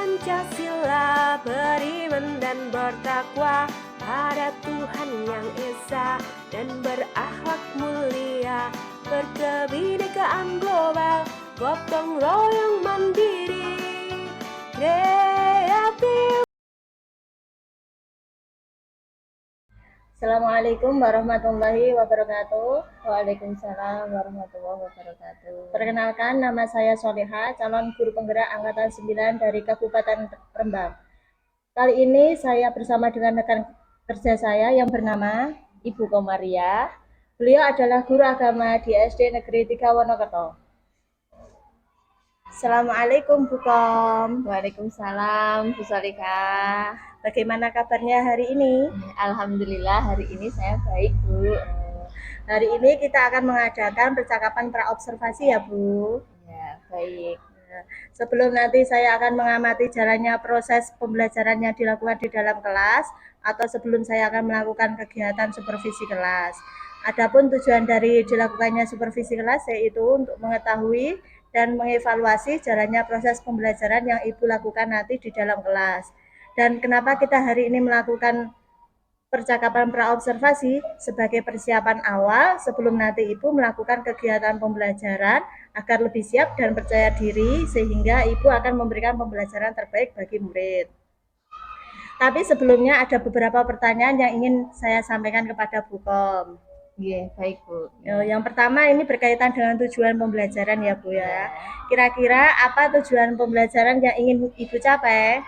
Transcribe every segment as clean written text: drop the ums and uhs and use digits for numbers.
Pancasila, beriman dan bertakwa pada Tuhan yang Esa dan berakhlak mulia, berkebinekaan global, gotong royong mandiri, kreatif. Assalamualaikum warahmatullahi wabarakatuh. Waalaikumsalam warahmatullahi wabarakatuh. Perkenalkan, nama saya Soleha, calon guru penggerak angkatan 9 dari Kabupaten Rembang. Kali ini saya bersama dengan rekan kerja saya yang bernama Ibu Komaria. Beliau adalah guru agama di SD Negeri 3 Wonokerto. Assalamualaikum Bu Kom. Waalaikumsalam Bu Soleha. Bagaimana kabarnya hari ini? Alhamdulillah hari ini saya baik Bu. Hari ini kita akan mengadakan percakapan praobservasi ya Bu. Ya, baik. Sebelum nanti saya akan mengamati jalannya proses pembelajaran yang dilakukan di dalam kelas, atau sebelum saya akan melakukan kegiatan supervisi kelas. Adapun tujuan dari dilakukannya supervisi kelas yaitu untuk mengetahui dan mengevaluasi jalannya proses pembelajaran yang Ibu lakukan nanti di dalam kelas. Dan kenapa kita hari ini melakukan percakapan praobservasi sebagai persiapan awal sebelum nanti Ibu melakukan kegiatan pembelajaran agar lebih siap dan percaya diri sehingga Ibu akan memberikan pembelajaran terbaik bagi murid. Tapi sebelumnya ada beberapa pertanyaan yang ingin saya sampaikan kepada Bu Kom. Iya, baik Bu. Yang pertama ini berkaitan dengan tujuan pembelajaran ya Bu ya. Kira-kira apa tujuan pembelajaran yang ingin Ibu capai?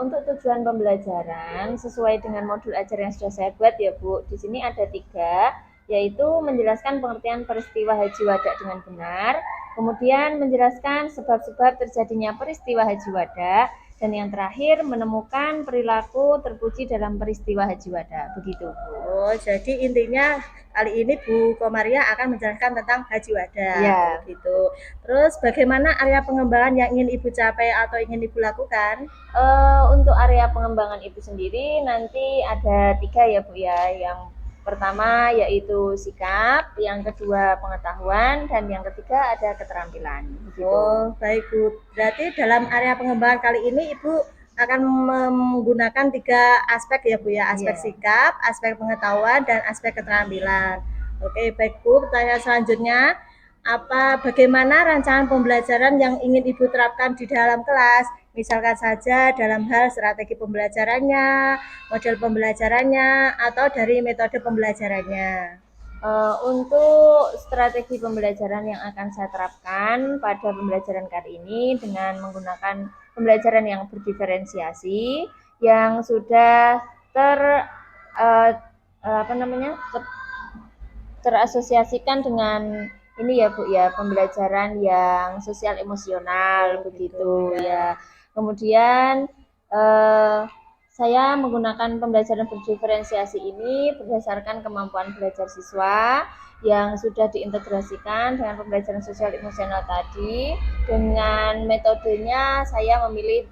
Untuk tujuan pembelajaran sesuai dengan modul ajar yang sudah saya buat ya Bu. Di sini ada 3, yaitu menjelaskan pengertian peristiwa Haji Wada dengan benar, kemudian menjelaskan sebab-sebab terjadinya peristiwa Haji Wada, dan yang terakhir menemukan perilaku terpuji dalam peristiwa Haji Wada. Begitu Bu. Oh, jadi intinya kali ini Bu Komaria akan menjelaskan tentang Haji Wada. Ya. Gitu. Terus bagaimana area pengembangan yang ingin Ibu capai atau ingin Ibu lakukan? Untuk area pengembangan Ibu sendiri nanti ada 3 ya Bu ya. Yang pertama yaitu sikap, yang kedua pengetahuan, dan yang ketiga ada keterampilan. Begitu. Oh, baik Bu. Berarti dalam area pengembangan kali ini Ibu akan menggunakan 3 aspek ya Bu ya, aspek sikap, aspek pengetahuan, dan aspek keterampilan. Oke, baik Bu. Pertanyaan selanjutnya, bagaimana rancangan pembelajaran yang ingin Ibu terapkan di dalam kelas? Misalkan saja dalam hal strategi pembelajarannya, model pembelajarannya, atau dari metode pembelajarannya. Untuk strategi pembelajaran yang akan saya terapkan pada pembelajaran kali ini dengan menggunakan pembelajaran yang berdiferensiasi, yang sudah terasosiasikan dengan ini ya Bu ya, pembelajaran yang sosial emosional begitu ya. Kemudian saya menggunakan pembelajaran berdiferensiasi ini berdasarkan kemampuan belajar siswa yang sudah diintegrasikan dengan pembelajaran sosial emosional tadi. Dengan metodenya saya memilih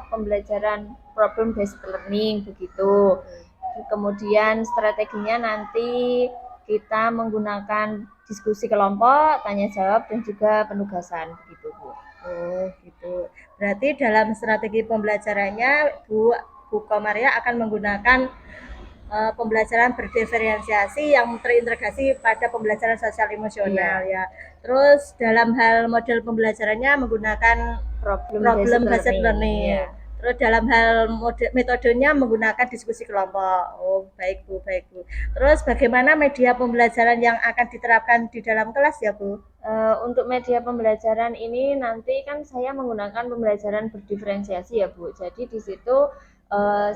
pembelajaran problem based learning begitu. Kemudian strateginya nanti kita menggunakan diskusi kelompok, tanya jawab, dan juga penugasan begitu Bu. Oh gitu. Berarti dalam strategi pembelajarannya Bu Komaria akan menggunakan pembelajaran berdiferensiasi yang terintegrasi pada pembelajaran sosial emosional ya. Terus dalam hal model pembelajarannya menggunakan problem based learning. Terus dalam hal metodenya menggunakan diskusi kelompok. Oh, baik Bu, baik Bu. Terus bagaimana media pembelajaran yang akan diterapkan di dalam kelas ya Bu? Untuk media pembelajaran ini nanti kan saya menggunakan pembelajaran berdiferensiasi ya Bu. Jadi di situ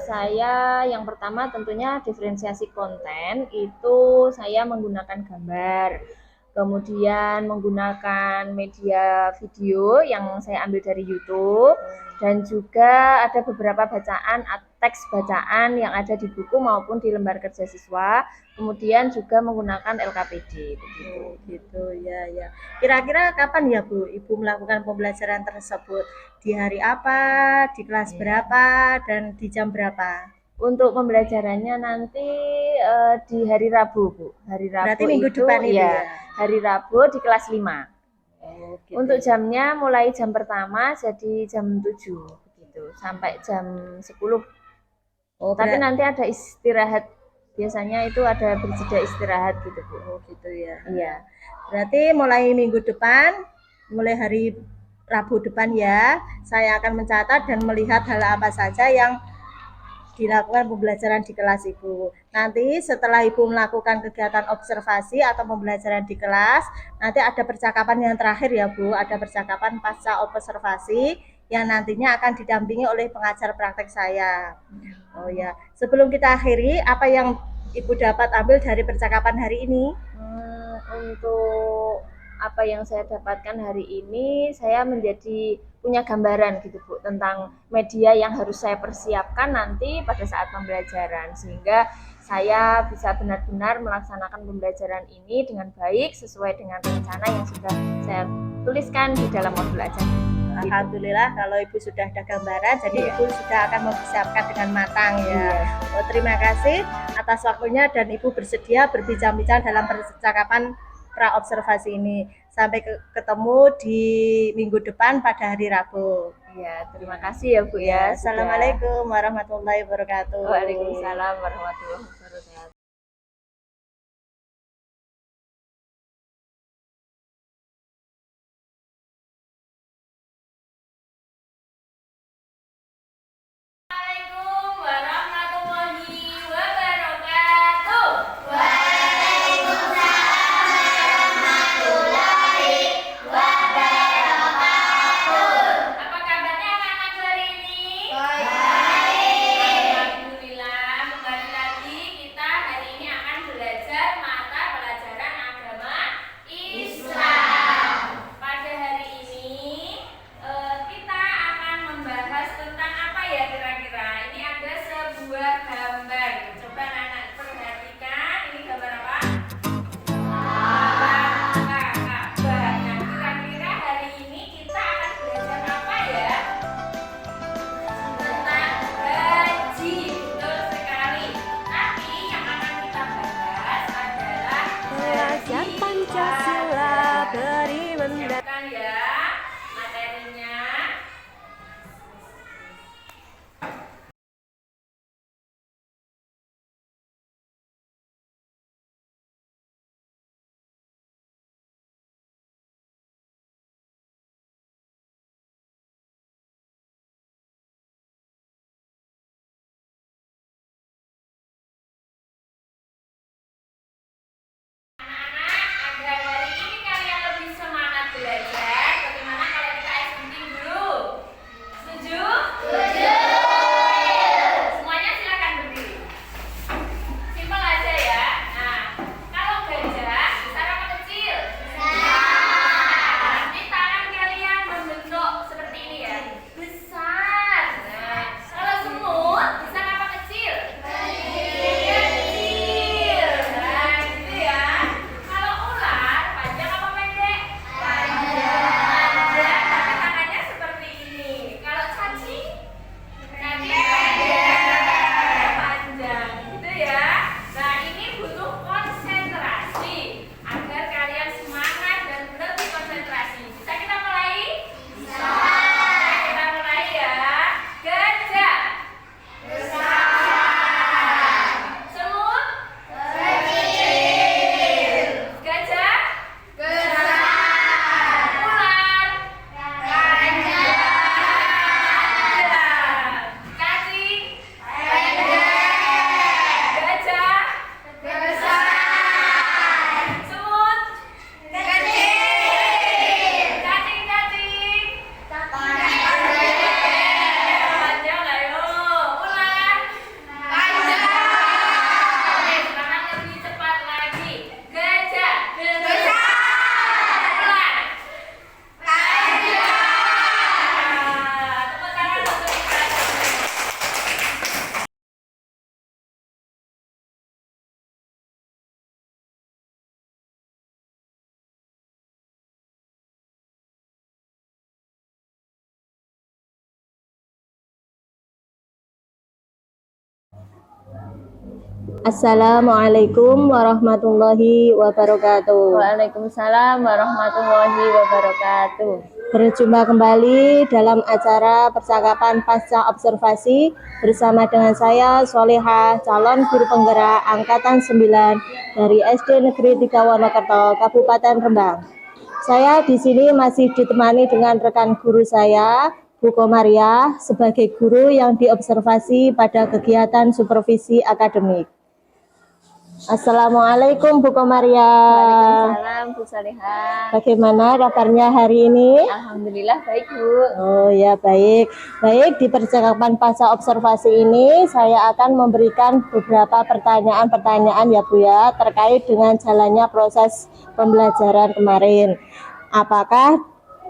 saya yang pertama tentunya diferensiasi konten itu saya menggunakan gambar. Kemudian menggunakan media video yang saya ambil dari YouTube, dan juga ada beberapa teks bacaan yang ada di buku maupun di lembar kerja siswa. Kemudian juga menggunakan LKPD begitu. Gitu ya ya. Kira-kira kapan ya Bu Ibu melakukan pembelajaran tersebut? Di hari apa, di kelas berapa, dan di jam berapa? Untuk pembelajarannya nanti di hari Rabu Bu. Hari Rabu berarti minggu itu depan itu ya. Hari Rabu di kelas 5. Oh, gitu. Untuk jamnya mulai jam pertama jadi jam 7 begitu sampai jam 10. Oh, Tapi nanti ada istirahat. Biasanya itu ada berjeda istirahat gitu, Bu. oh gitu ya. Iya. Berarti mulai minggu depan, mulai hari Rabu depan ya, saya akan mencatat dan melihat hal apa saja yang dilakukan pembelajaran di kelas Ibu. Nanti setelah Ibu melakukan kegiatan observasi atau pembelajaran di kelas, nanti ada percakapan yang terakhir ya Bu, ada percakapan pasca observasi yang nantinya akan didampingi oleh pengajar praktek saya. Oh ya, sebelum kita akhiri, apa yang Ibu dapat ambil dari percakapan hari ini? Untuk apa yang saya dapatkan hari ini, saya menjadi punya gambaran gitu Bu tentang media yang harus saya persiapkan nanti pada saat pembelajaran, sehingga saya bisa benar-benar melaksanakan pembelajaran ini dengan baik sesuai dengan rencana yang sudah saya tuliskan di dalam modul ajar. Alhamdulillah kalau Ibu sudah ada gambaran, jadi Iya. Ibu sudah akan mempersiapkan dengan matang ya. Iya. Oh, terima kasih atas waktunya dan Ibu bersedia berbincang-bincang dalam percakapan pra-observasi ini. Sampai ketemu di minggu depan pada hari Rabu. Iya, terima kasih ya Bu ya. Assalamualaikum warahmatullahi wabarakatuh. Waalaikumsalam warahmatullahi wabarakatuh. Assalamualaikum warahmatullahi wabarakatuh. Apa kabarnya anak-anak hari ini? Baik. Alhamdulillah, kembali lagi kita Assalamualaikum warahmatullahi wabarakatuh. Waalaikumsalam warahmatullahi wabarakatuh. Berjumpa kembali dalam acara percakapan pasca observasi bersama dengan saya Solihah, calon guru penggerak angkatan 9 dari SD Negeri 3 Wonokerto, Kabupaten Rembang. Saya di sini masih ditemani dengan rekan guru saya, Bu Komaria, sebagai guru yang diobservasi pada kegiatan supervisi akademik. Assalamualaikum Bu Komaria. Waalaikumsalam Bu Salihah. Bagaimana kabarnya hari ini? Alhamdulillah baik Bu. Oh ya, baik. Baik, di percakapan pasca observasi ini saya akan memberikan beberapa pertanyaan-pertanyaan ya Bu ya, terkait dengan jalannya proses pembelajaran kemarin. Apakah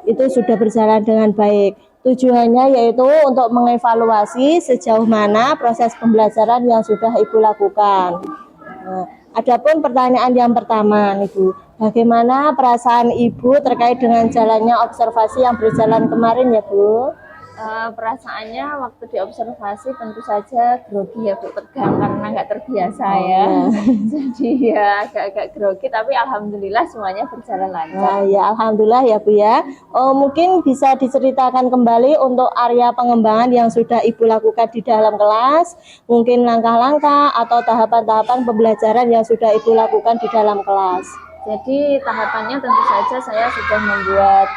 itu sudah berjalan dengan baik? Tujuannya yaitu untuk mengevaluasi sejauh mana proses pembelajaran yang sudah Ibu lakukan. Nah, adapun pertanyaan yang pertama, Ibu, bagaimana perasaan Ibu terkait dengan jalannya observasi yang berjalan kemarin ya Bu? Perasaannya waktu diobservasi tentu saja grogi ya Bu, tegang karena nggak terbiasa ya. Jadi ya agak-agak grogi, tapi alhamdulillah semuanya berjalan lancar. Nah, ya alhamdulillah ya Bu ya. Mungkin bisa diceritakan kembali untuk area pengembangan yang sudah Ibu lakukan di dalam kelas, mungkin langkah-langkah atau tahapan-tahapan pembelajaran yang sudah Ibu lakukan di dalam kelas. Jadi tahapannya tentu saja saya sudah membuat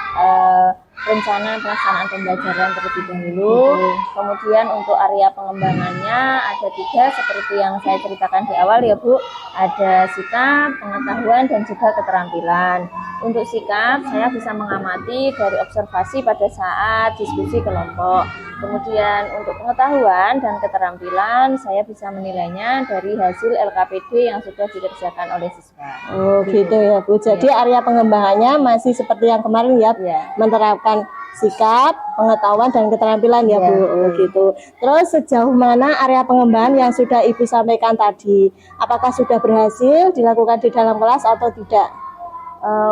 rencana pelaksanaan pembelajaran terlebih dahulu. Kemudian untuk area pengembangannya ada 3 seperti yang saya ceritakan di awal ya Bu. Ada sikap, pengetahuan, dan juga keterampilan. Untuk sikap saya bisa mengamati dari observasi pada saat diskusi kelompok. Kemudian untuk pengetahuan dan keterampilan saya bisa menilainya dari hasil LKPD yang sudah dikerjakan oleh siswa. Oh gitu ya Bu. Jadi area pengembangannya masih seperti yang kemarin ya, menerapkan sikap, pengetahuan, dan keterampilan ya Bu. Oh gitu. Terus sejauh mana area pengembangan yang sudah Ibu sampaikan tadi? Apakah sudah berhasil dilakukan di dalam kelas atau tidak?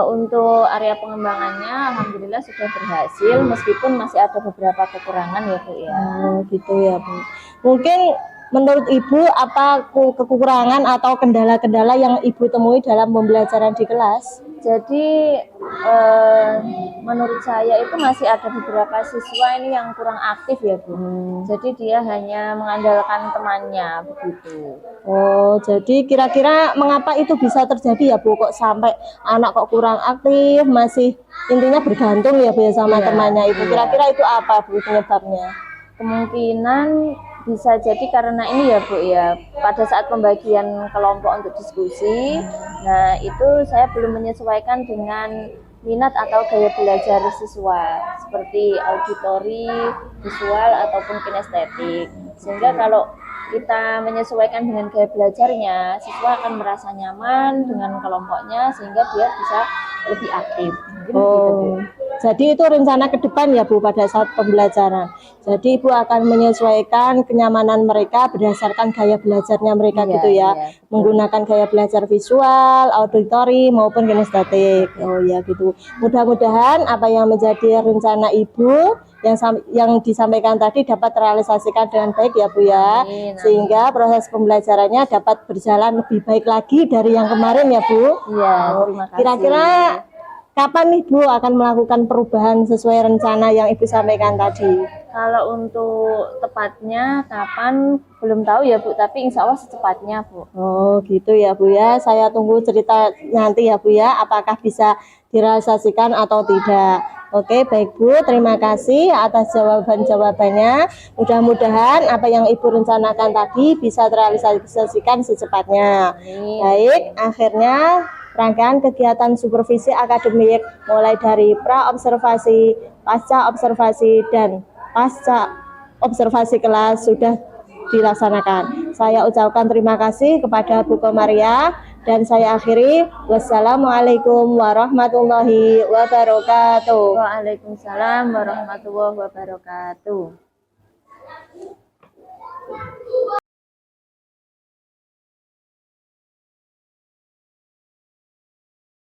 Untuk area pengembangannya alhamdulillah sudah berhasil, meskipun masih ada beberapa kekurangan ya Bu ya. Oh gitu ya Bu. Mungkin menurut Ibu apa kekurangan atau kendala-kendala yang Ibu temui dalam pembelajaran di kelas? Jadi menurut saya itu masih ada beberapa siswa ini yang kurang aktif ya Bu. Jadi dia hanya mengandalkan temannya begitu. Oh, jadi kira-kira mengapa itu bisa terjadi ya Bu? Kok sampai anak kok kurang aktif, masih intinya bergantung ya Bu ya sama temannya itu. Kira-kira itu apa Bu penyebabnya? Kemungkinan bisa jadi karena ini ya Bu ya, pada saat pembagian kelompok untuk diskusi, nah itu saya belum menyesuaikan dengan minat atau gaya belajar siswa seperti auditori, visual ataupun kinestetik. Sehingga kalau kita menyesuaikan dengan gaya belajarnya, siswa akan merasa nyaman dengan kelompoknya sehingga dia bisa lebih aktif. Oh, jadi itu rencana ke depan ya Bu pada saat pembelajaran. Jadi Ibu akan menyesuaikan kenyamanan mereka berdasarkan gaya belajarnya mereka gitu ya. Menggunakan gaya belajar visual, auditori maupun kinestetik. Oh ya gitu. Mudah-mudahan apa yang menjadi rencana Ibu yang disampaikan tadi dapat terrealisasikan dengan baik ya Bu ya. Sehingga proses pembelajarannya dapat berjalan lebih baik lagi dari yang kemarin ya Bu. Iya, terima kasih. Kira-kira kapan Ibu akan melakukan perubahan sesuai rencana yang Ibu sampaikan tadi? Kalau untuk tepatnya kapan belum tahu ya Bu, tapi insya Allah secepatnya Bu. Oh gitu ya Bu ya, saya tunggu cerita nanti ya Bu ya, apakah bisa direalisasikan atau tidak. Oke baik Bu, terima kasih atas jawaban-jawabannya. Mudah-mudahan apa yang Ibu rencanakan tadi bisa terrealisasikan secepatnya. Baik, akhirnya rangkaian kegiatan supervisi akademik mulai dari pra-observasi, pasca-observasi, dan pasca-observasi kelas sudah dilaksanakan. Saya ucapkan terima kasih kepada Bu Komaria dan saya akhiri. Wassalamualaikum warahmatullahi wabarakatuh. Waalaikumsalam warahmatullahi wabarakatuh.